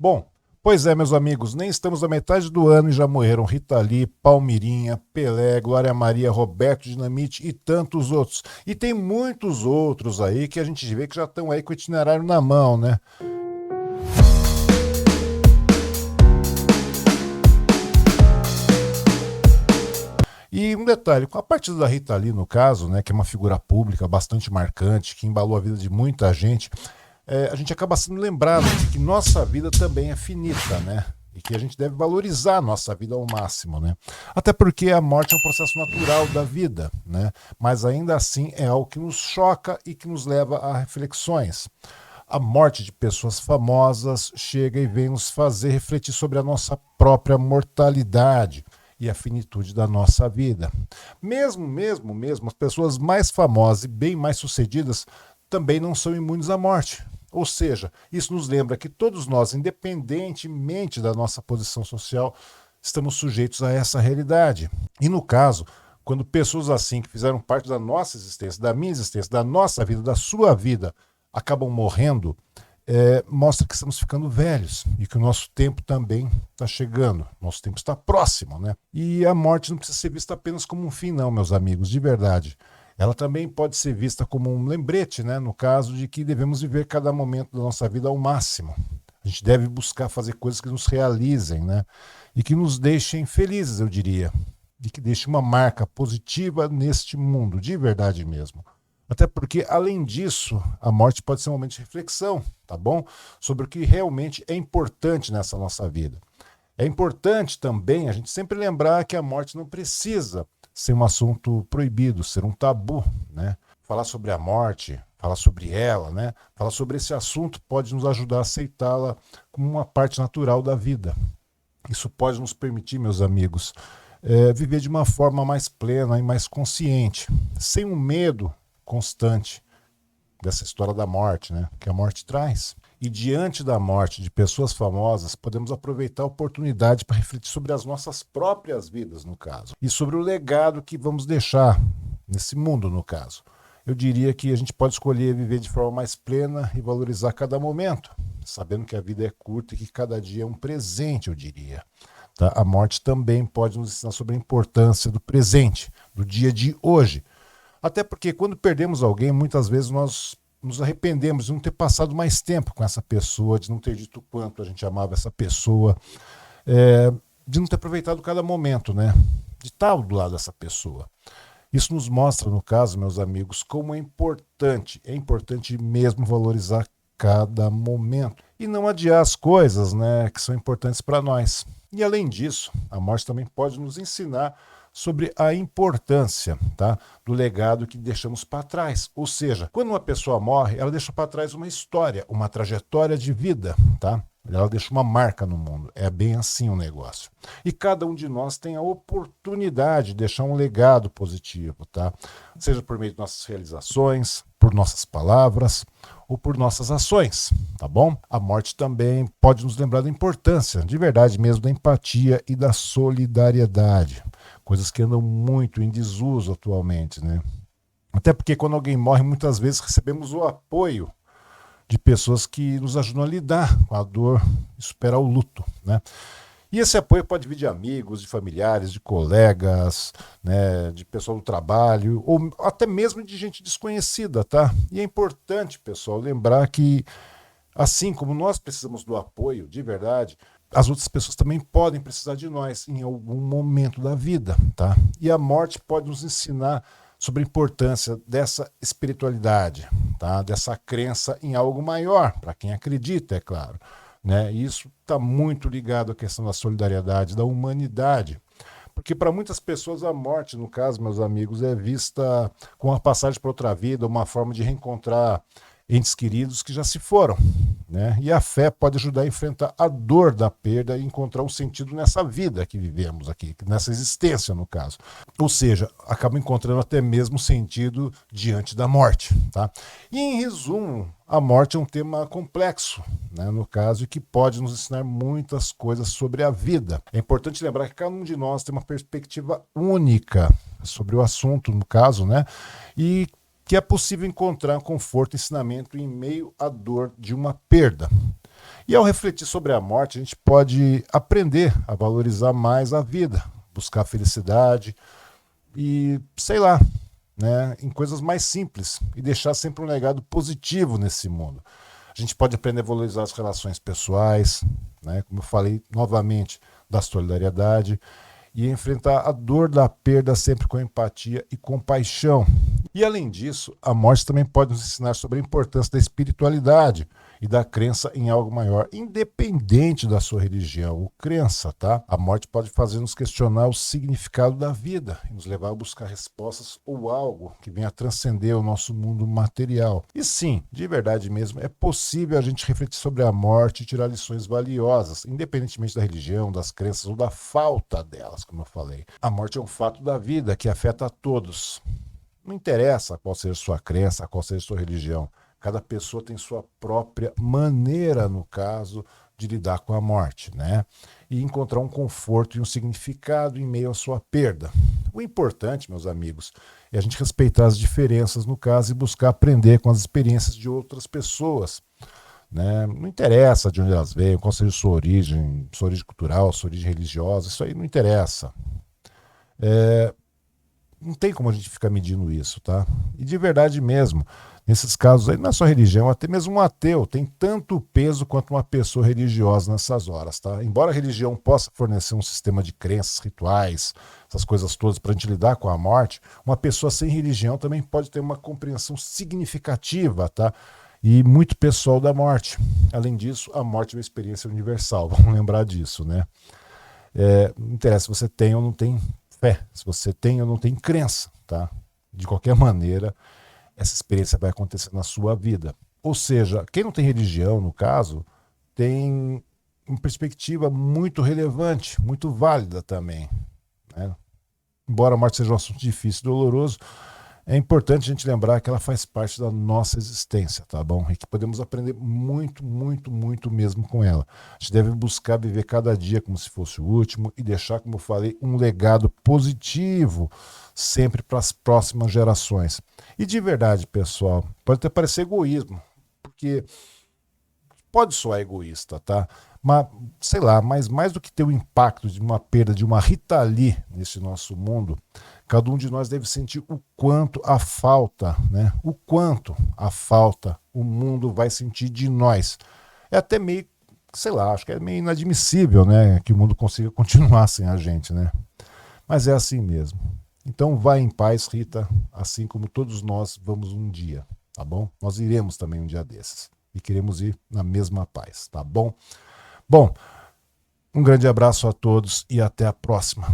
Bom, pois é, meus amigos, nem estamos na metade do ano e já morreram Rita Lee, Palmirinha, Pelé, Glória Maria, Roberto Dinamite e tantos outros. E tem muitos outros aí que a gente vê que já estão aí com o itinerário na mão, né? E um detalhe, com a partida da Rita Lee, no caso, né, que é uma figura pública bastante marcante, que embalou a vida de muita gente, a gente acaba sendo lembrado de que nossa vida também é finita, né? E que a gente deve valorizar a nossa vida ao máximo, né? Até porque a morte é um processo natural da vida, né? Mas ainda assim é algo que nos choca e que nos leva a reflexões. A morte de pessoas famosas chega e vem nos fazer refletir sobre a nossa própria mortalidade e a finitude da nossa vida. Mesmo, as pessoas mais famosas e bem mais sucedidas também não são imunes à morte. Ou seja, isso nos lembra que todos nós, independentemente da nossa posição social, estamos sujeitos a essa realidade. E no caso, quando pessoas assim que fizeram parte da nossa existência, da minha existência, da nossa vida, da sua vida, acabam morrendo, mostra que estamos ficando velhos e que o nosso tempo também está chegando, nosso tempo está próximo, né? E a morte não precisa ser vista apenas como um fim, não, meus amigos, de verdade. Ela também pode ser vista como um lembrete, né? No caso de que devemos viver cada momento da nossa vida ao máximo. A gente deve buscar fazer coisas que nos realizem, né? E que nos deixem felizes, eu diria. E que deixem uma marca positiva neste mundo, de verdade mesmo. Até porque, além disso, a morte pode ser um momento de reflexão, tá bom? Sobre o que realmente é importante nessa nossa vida. É importante também a gente sempre lembrar que a morte não precisa ser um assunto proibido, ser um tabu, né? Falar sobre a morte, falar sobre ela, né? Falar sobre esse assunto pode nos ajudar a aceitá-la como uma parte natural da vida. Isso pode nos permitir, meus amigos, viver de uma forma mais plena e mais consciente, sem um medo constante dessa história da morte, né, que a morte traz. E diante da morte de pessoas famosas, podemos aproveitar a oportunidade para refletir sobre as nossas próprias vidas, no caso, e sobre o legado que vamos deixar nesse mundo, no caso. Eu diria que a gente pode escolher viver de forma mais plena e valorizar cada momento, sabendo que a vida é curta e que cada dia é um presente, eu diria. Tá? A morte também pode nos ensinar sobre a importância do presente, do dia de hoje. Até porque quando perdemos alguém, muitas vezes nós nos arrependemos de não ter passado mais tempo com essa pessoa, de não ter dito o quanto a gente amava essa pessoa, de não ter aproveitado cada momento, né? De estar do lado dessa pessoa. Isso nos mostra, no caso, meus amigos, como é importante mesmo valorizar cada momento e não adiar as coisas, né, que são importantes para nós. E além disso, a morte também pode nos ensinar sobre a importância, tá, do legado que deixamos para trás. Ou seja, quando uma pessoa morre, ela deixa para trás uma história, uma trajetória de vida, tá? Ela deixa uma marca no mundo. É bem assim o negócio. E cada um de nós tem a oportunidade de deixar um legado positivo, tá? Seja por meio de nossas realizações, por nossas palavras ou por nossas ações, tá bom? A morte também pode nos lembrar da importância, de verdade mesmo, da empatia e da solidariedade. Coisas que andam muito em desuso atualmente, né? Até porque quando alguém morre, muitas vezes recebemos o apoio de pessoas que nos ajudam a lidar com a dor e superar o luto, né? E esse apoio pode vir de amigos, de familiares, de colegas, né, de pessoal do trabalho, ou até mesmo de gente desconhecida, tá? E é importante, pessoal, lembrar que, assim como nós precisamos do apoio de verdade, as outras pessoas também podem precisar de nós em algum momento da vida, tá? E a morte pode nos ensinar sobre a importância dessa espiritualidade, tá? Dessa crença em algo maior, para quem acredita, é claro. Né? E isso está muito ligado à questão da solidariedade, da humanidade. Porque para muitas pessoas a morte, no caso, meus amigos, é vista como uma passagem para outra vida, uma forma de reencontrar entes queridos que já se foram. Né? E a fé pode ajudar a enfrentar a dor da perda e encontrar um sentido nessa vida que vivemos aqui, nessa existência, no caso. Ou seja, acaba encontrando até mesmo sentido diante da morte. Tá? E, em resumo, a morte é um tema complexo, né, no caso, e que pode nos ensinar muitas coisas sobre a vida. É importante lembrar que cada um de nós tem uma perspectiva única sobre o assunto, no caso, né, e que é possível encontrar conforto e ensinamento em meio à dor de uma perda. E ao refletir sobre a morte, a gente pode aprender a valorizar mais a vida, buscar felicidade e, sei lá, né, em coisas mais simples e deixar sempre um legado positivo nesse mundo. A gente pode aprender a valorizar as relações pessoais, né, como eu falei novamente, da solidariedade, e enfrentar a dor da perda sempre com empatia e compaixão. E além disso, a morte também pode nos ensinar sobre a importância da espiritualidade e da crença em algo maior, independente da sua religião ou crença, tá? A morte pode fazer-nos questionar o significado da vida e nos levar a buscar respostas ou algo que venha a transcender o nosso mundo material. E sim, de verdade mesmo, é possível a gente refletir sobre a morte e tirar lições valiosas, independentemente da religião, das crenças ou da falta delas, como eu falei. A morte é um fato da vida que afeta a todos. Não interessa qual seja a sua crença, qual seja a sua religião. Cada pessoa tem sua própria maneira, no caso, de lidar com a morte, né? E encontrar um conforto e um significado em meio à sua perda. O importante, meus amigos, é a gente respeitar as diferenças no caso e buscar aprender com as experiências de outras pessoas, né? Não interessa de onde elas veio, qual seja a sua origem cultural, sua origem religiosa, isso aí não interessa. Não tem como a gente ficar medindo isso, tá? E de verdade mesmo, nesses casos aí, não é só religião, até mesmo um ateu tem tanto peso quanto uma pessoa religiosa nessas horas, tá? Embora a religião possa fornecer um sistema de crenças, rituais, essas coisas todas para a gente lidar com a morte, uma pessoa sem religião também pode ter uma compreensão significativa, tá? E muito pessoal da morte. Além disso, a morte é uma experiência universal, vamos lembrar disso, né? Não interessa se você tem ou não tem fé, se você tem ou não tem crença, tá? De qualquer maneira, essa experiência vai acontecer na sua vida. Ou seja, quem não tem religião, no caso, tem uma perspectiva muito relevante, muito válida também, né? Embora a morte seja um assunto difícil e doloroso, é importante a gente lembrar que ela faz parte da nossa existência, tá bom? E que podemos aprender muito, muito, muito mesmo com ela. A gente deve buscar viver cada dia como se fosse o último e deixar, como eu falei, um legado positivo sempre para as próximas gerações. E de verdade, pessoal, pode até parecer egoísmo, porque pode soar egoísta, tá? Mas, sei lá, mas mais do que ter o impacto de uma perda de uma Rita Lee nesse nosso mundo, cada um de nós deve sentir o quanto a falta, né? O quanto a falta o mundo vai sentir de nós. É até meio, sei lá, acho que é meio inadmissível, né? Que o mundo consiga continuar sem a gente, né? Mas é assim mesmo. Então vai em paz, Rita, assim como todos nós vamos um dia, tá bom? Nós iremos também um dia desses. E queremos ir na mesma paz, tá bom? Bom, um grande abraço a todos e até a próxima.